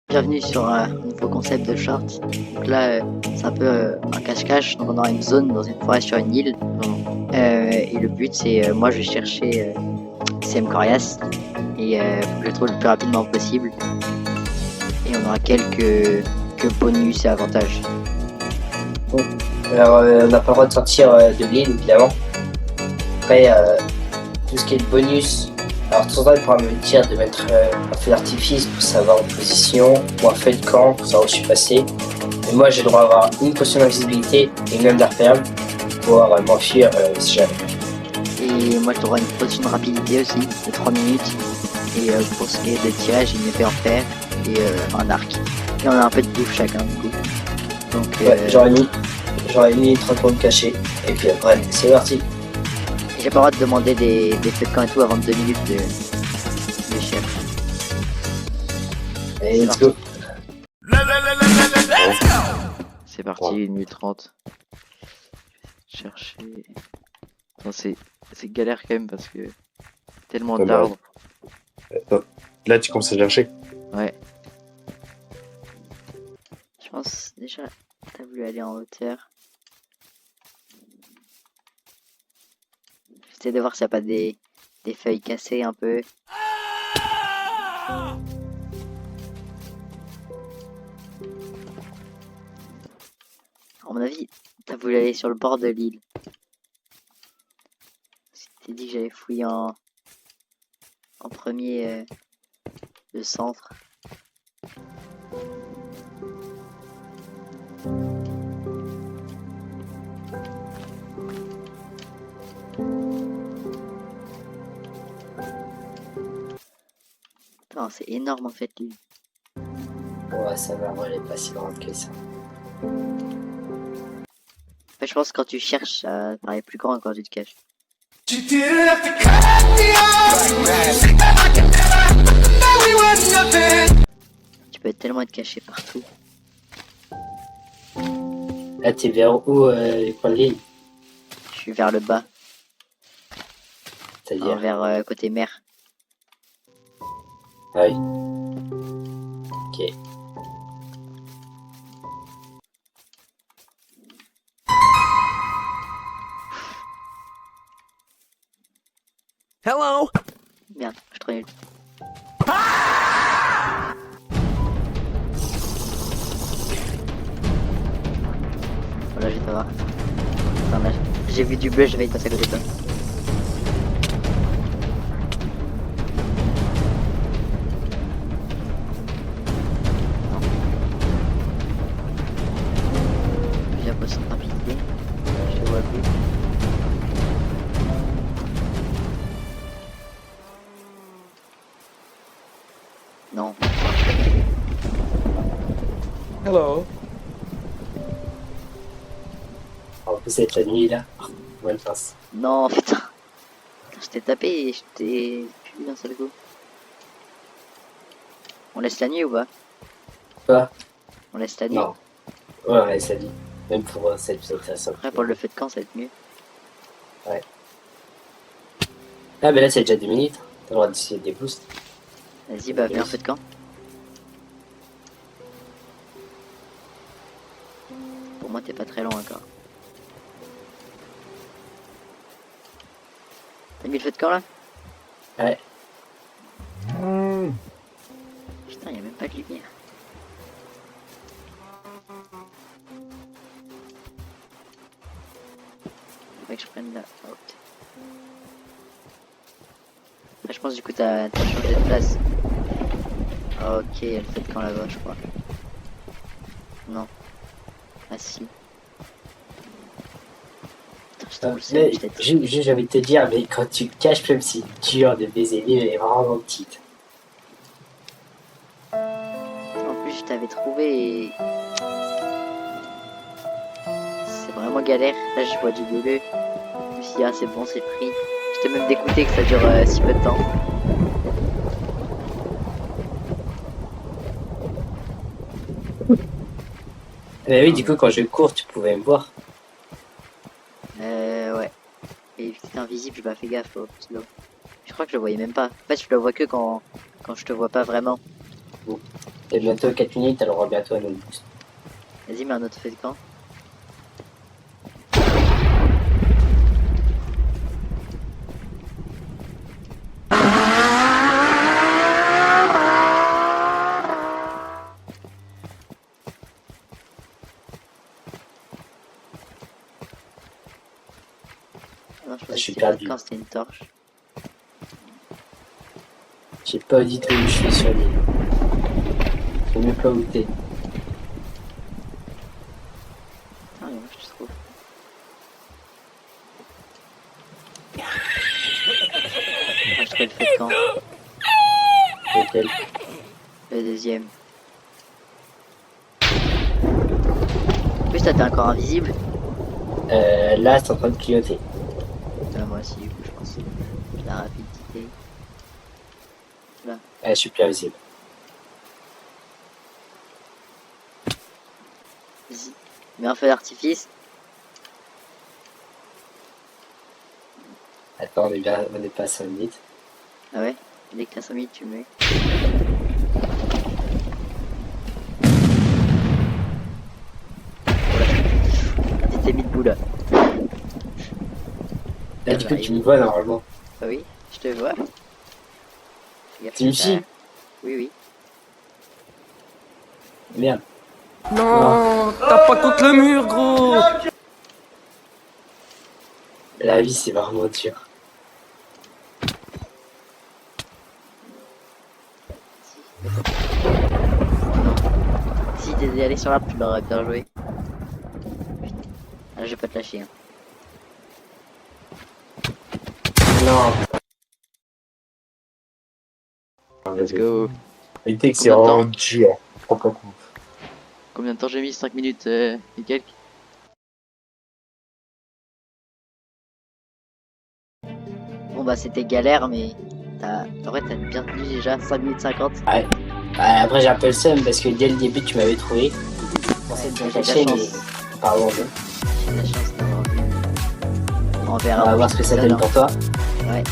Bienvenue sur un nouveau concept de short. Donc là, c'est un peu un cache-cache. Donc on aura une zone dans une forêt sur une île. Et le but, c'est moi, je vais chercher CM Corias et faut que je le trouve le plus rapidement possible. Et on aura quelques bonus et avantages. Bon. Alors, on n'a pas le droit de sortir de l'île, évidemment. Après, tout ce qui est de bonus, alors de temps en temps, il pourra me dire de mettre un feu d'artifice pour savoir en position, ou un feu de camp pour savoir où je suis passé. Et moi, j'ai le droit d'avoir une potion d'invisibilité et même d'arperle pour pouvoir m'enfuir si jamais. Et moi, je trouverai une potion de rapidité aussi, de 3 minutes. Et pour ce qui est de tirage, une épée en fer et un arc. Et on a un peu de bouffe chacun, du coup. Donc, Ouais, j'aurais mis 30 secondes cachées. Et puis après, c'est parti. j'ai pas le droit de demander des feux de camp et tout avant 2 minutes de chef. Allez, let's go. C'est parti, 1 minute 30. Chercher. Attends, c'est galère quand même parce que tellement Ouais, d'arbres. Là, tu commences à chercher. Ouais. Je pense déjà, t'as voulu aller en hauteur. J'essaie de voir s'il n'y a pas des feuilles cassées un peu. À mon avis, t'as voulu aller sur le bord de l'île. T'es dit que j'allais fouiller en premier le centre. Attends, c'est énorme en fait l'île. Ouais, ça va, elle est pas si grande que ça. En fait, je pense que quand tu cherches, ça paraît plus grand quand tu te caches. Tu peux tellement être caché partout. Là, t'es vers où les coins de l'île? Je suis vers le bas, C'est-à-dire? vers côté mer. Ah oui. Ok. Hello. Merde, je suis trop nul. Voilà, je vais t'avoir. Enfin, là, j'ai vu du bleu, je vais y passer à côté de toi. Non. J'ai la potion de rapidité. Je te vois plus. Non. Hello. En plus, c'est la nuit là. Bonne chance. Non, putain. Je t'ai tapé et je t'ai tué d'un seul coup. On laisse la nuit ou pas? Quoi? On laisse la nuit. Non. Ouais, ça dit. Même pour cette épisode, ça Après, pour le feu de camp, ça va être mieux. Ah, mais là, c'est déjà 2 minutes. T'as le droit d'essayer des boosts. Vas-y, bah, fais un feu de camp. Pour moi, t'es pas très loin encore. T'as mis le feu de camp là? Ouais. Putain, y'a même pas de lumière. Faudrait que je prenne la haute. Après, je pense du coup t'as changé de place. Ok, y'a le feu de camp là-bas, je crois. Non. Ah si. Putain, je t'ai le seum, Mais, je t'ai dit. juste, j'ai envie de te dire, mais quand tu te caches, même si c'est dur de baiser l'île, elle est vraiment petite. En plus, je t'avais trouvé et... C'est vraiment galère. Là, je vois du bleu. Je me suis dit, ah, c'est bon, c'est pris. J'étais même dégoûté que ça dure si peu de temps. Mais oui, du coup, quand je cours, tu pouvais me voir. Ouais. Et vu que t'es invisible, j'ai pas fait gaffe au slow. Je crois que je le voyais même pas. En fait, je le vois que quand je te vois pas vraiment. Bon. Et bientôt 4 minutes, elle aura bientôt un autre boost. Vas-y, mets un autre feu de camp. Non, je pensais je suis que c'était pas de perdu. camp, c'était une torche. J'ai pas dit tout où je suis sur l'île. Je sais même pas où t'es. Ah, mais moi je te trouve. Ah, je trouve le feu de camp. Lequel? Le deuxième. En plus, toi t'es encore invisible. Là, c'est en train de clignoter. Moi aussi, du coup, je pense. La rapidité. Je suis plus invisible. Vas-y. Mets un feu d'artifice. Attends, on est pas à 5 minutes. Ah ouais? Dès que t'as 5 minutes, tu le mets. Voilà. T'es mis debout là. Là, du coup, tu me vois normalement. Bah oui, je te vois. Fais gaffe, Tu me ça- suis? Oui, oui. Merde. Non, tape pas contre le mur, gros. La vie, c'est vraiment dur. Si t'étais allé sur l'arbre, tu l'aurais bien joué. Putain. Ah, je vais pas te lâcher. Hein. Non. Let's go. Il était que c'est en dur. Prends pas coup. Combien de temps j'ai mis? 5 minutes et quelques. Bon bah c'était galère mais en vrai t'as bien tenu déjà 5 minutes 50. Ouais. Après, j'ai un peu le seum parce que dès le début, tu m'avais trouvé. Je pensais bien J'ai de la caché, mais chance. pardon. Bon. J'ai de la chance d'avoir vu. On On verra. va voir ce que ça donne pour toi. Ouais.